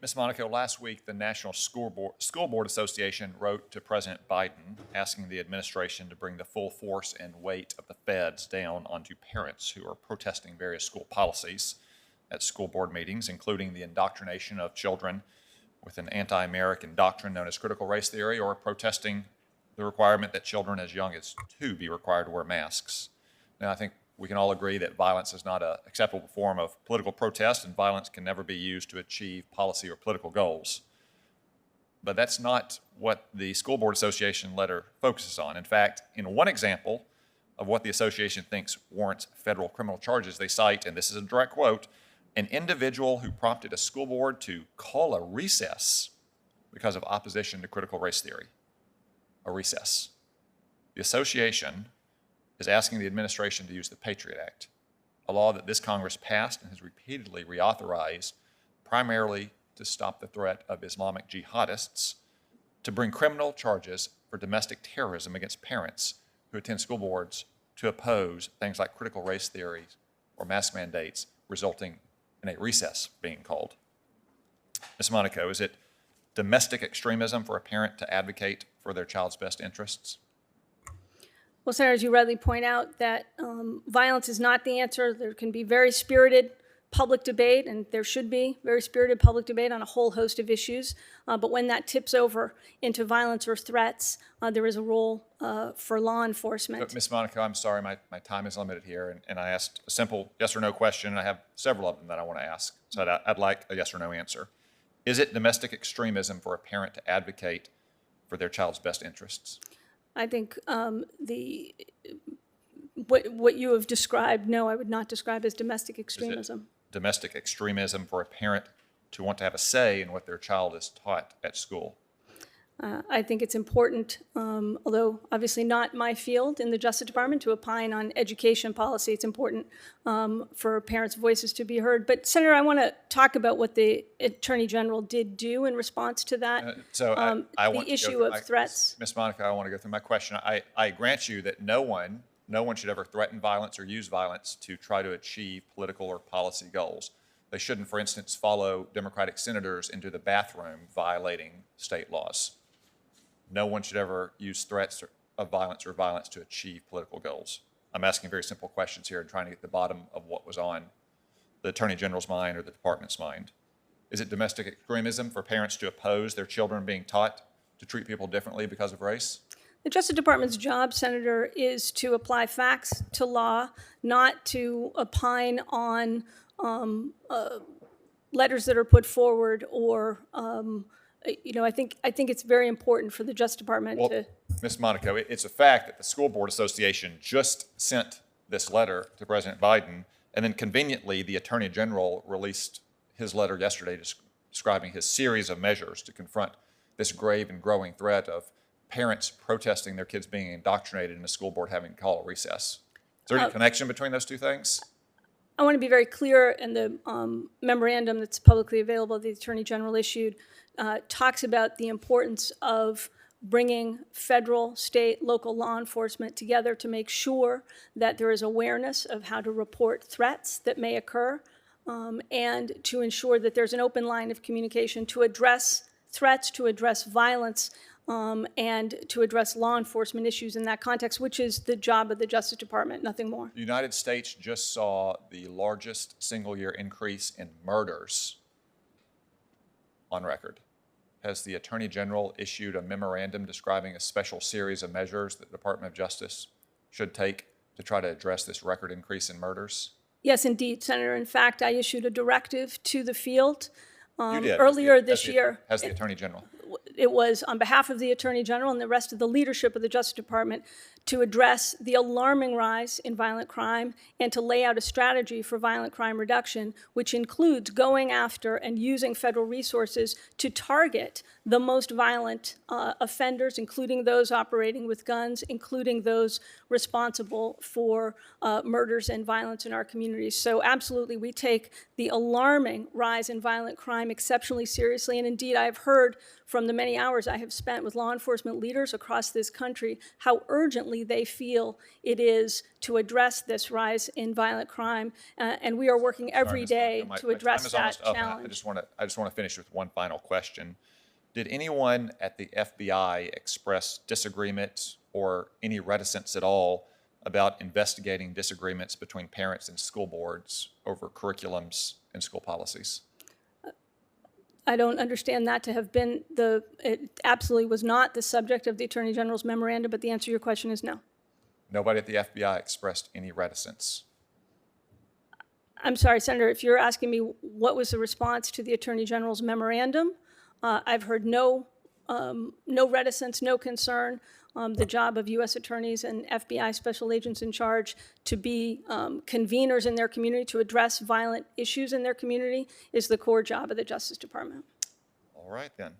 Ms. Monaco, last week the National School Board Association wrote to President Biden asking the administration to bring the full force and weight of the feds down onto parents who are protesting various school policies at school board meetings, including the indoctrination of children with an anti-American doctrine known as critical race theory, or protesting the requirement that children as young as 2 be required to wear masks. Now, I think we can all agree that violence is not an acceptable form of political protest, and violence can never be used to achieve policy or political goals. But that's not what the School Board Association letter focuses on. In fact, in one example of what the association thinks warrants federal criminal charges, they cite, and this is a direct quote, an individual who prompted a school board to call a recess because of opposition to critical race theory. A recess. The association is asking the administration to use the Patriot Act, a law that this Congress passed and has repeatedly reauthorized, primarily to stop the threat of Islamic jihadists, to bring criminal charges for domestic terrorism against parents who attend school boards to oppose things like critical race theories or mask mandates, resulting in a recess being called. Ms. Monaco, is it domestic extremism for a parent to advocate for their child's best interests? Well, Senator, as you rightly point out, that violence is not the answer. There can be very spirited public debate, and there should be very spirited public debate on a whole host of issues. But when that tips over into violence or threats, there is a role for law enforcement. But Ms. Monaco, I'm sorry, my time is limited here, and I asked a simple yes or no question, and I have several of them that I want to ask. So I'd like a yes or no answer. Is it domestic extremism for a parent to advocate for their child's best interests? I think what you have described, no, I would not describe as domestic extremism. Is it domestic extremism for a parent to want to have a say in what their child is taught at school? I think it's important, although obviously not my field in the Justice Department, to opine on education policy. It's important for parents' voices to be heard. But, Senator, I want to talk about what the Attorney General did do in response to that. The issue of threats. Ms. Monaco, I want to go through my question. I grant you that no one should ever threaten violence or use violence to try to achieve political or policy goals. They shouldn't, for instance, follow Democratic senators into the bathroom violating state laws. No one should ever use threats of violence or violence to achieve political goals. I'm asking very simple questions here and trying to get to the bottom of what was on the Attorney General's mind or the Department's mind. Is it domestic extremism for parents to oppose their children being taught to treat people differently because of race? The Justice Department's job, Senator, is to apply facts to law, not to opine on letters that are put forward or I think it's very important for the Justice Department to. Ms. Monaco, it's a fact that the School Board Association just sent this letter to President Biden, and then conveniently the Attorney General released his letter yesterday describing his series of measures to confront this grave and growing threat of parents protesting their kids being indoctrinated and the school board having to call a recess. Is there any connection between those two things? I want to be very clear, in the memorandum that's publicly available the Attorney General issued talks about the importance of bringing federal, state, local law enforcement together to make sure that there is awareness of how to report threats that may occur and to ensure that there's an open line of communication to address threats, to address violence, and to address law enforcement issues in that context, which is the job of the Justice Department, nothing more. The United States just saw the largest single-year increase in murders on record. Has the Attorney General issued a memorandum describing a special series of measures that the Department of Justice should take to try to address this record increase in murders? Yes, indeed, Senator. In fact, I issued a directive to the field You did. earlier this year. As the Attorney General. It was on behalf of the Attorney General and the rest of the leadership of the Justice Department to address the alarming rise in violent crime and to lay out a strategy for violent crime reduction, which includes going after and using federal resources to target the most violent offenders, including those operating with guns, including those responsible for murders and violence in our communities. So absolutely, we take the alarming rise in violent crime exceptionally seriously. And indeed, I have heard from the many hours I have spent with law enforcement leaders across this country, how urgently they feel it is to address this rise in violent crime. And we are working every Ms. Monaco, day my to time address is that almost up. challenge. I just want to finish with one final question. Did anyone at the FBI express disagreement or any reticence at all about investigating disagreements between parents and school boards over curriculums and school policies? I don't understand that to have been it absolutely was not the subject of the Attorney General's memorandum, but the answer to your question is no. Nobody at the FBI expressed any reticence. I'm sorry, Senator, if you're asking me what was the response to the Attorney General's memorandum, I've heard no reticence, no concern. The job of U.S. attorneys and FBI special agents in charge to be conveners in their community, to address violent issues in their community, is the core job of the Justice Department. All right, then.